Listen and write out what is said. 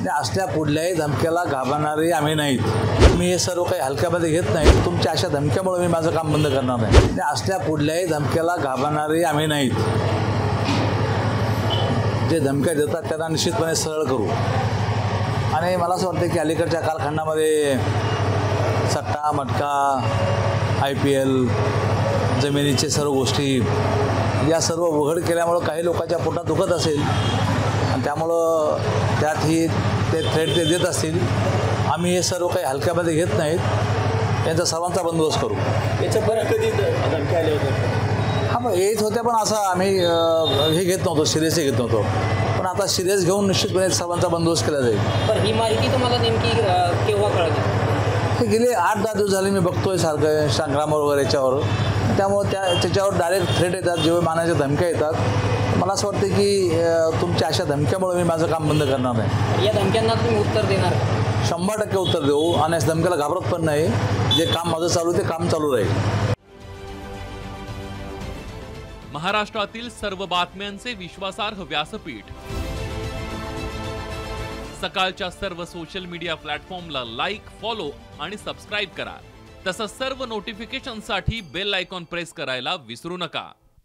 असल्या कुठल्याही धमक्याला घाबरणारे आम्ही नाहीत। मी हे सर्व काही हलक्यामध्ये घेत नाही। तुमच्या अशा धमक्यामुळे मी माझं काम बंद करणार नाही। असल्या कुठल्याही धमक्याला घाबरणारे आम्ही नाहीत। जे धमक्या देतात त्यांना निश्चितपणे सरळ करू। आणि मला असं वाटतं की अलीकडच्या कालखंडामध्ये सट्टा मटका IPL जमिनीचे सर्व गोष्टी या सर्व उघड केल्यामुळं काही लोकांच्या पोटात दुखत असेल आणि त्यामुळं त्यातही ते थ्रेट ते देत असतील। आम्ही हे सर्व काही हलक्यामध्ये घेत नाहीत। यांचा सर्वांचा बंदोबस्त करू। याच्या बरं कधी धमक्या आल्या होत्या? हां, मग येत होत्या पण असं आम्ही हे घेत नव्हतो, सिरियसही घेत नव्हतो। पण आता सिरियस घेऊन निश्चितपणे सर्वांचा बंदोबस्त केला जाईल। पण ही माहिती तुम्हाला नेमकी केव्हा कळली? हे गेले 8-10 दिवस झाले मी बघतोय सारखं इंस्टाग्रामवर वगैरे याच्यावर। त्यामुळे त्याच्यावर डायरेक्ट थ्रेट येतात, जेव्हा मानाच्या धमक्या येतात। मला असं वाटतं की तुमच्या अशा धमक्यामुळे मी माझं काम बंद करणार नाही। या धमक्यांना तुम्ही उत्तर देणार? 100% उत्तर देऊ आणि या धमक्याला घाबरत पण नाही। जे काम माझं चालू ते काम चालू राहील। महाराष्ट्रातील सर्व बातम्यांचे विश्वासार्ह व्यासपीठ सकाळच्या सर्व सोशल मीडिया प्लॅटफॉर्मला लाईक, फॉलो आणि सबस्क्राईब करा। तसंच सर्व नोटिफिकेशनसाठी बेल आयकॉन प्रेस करायला विसरू नका।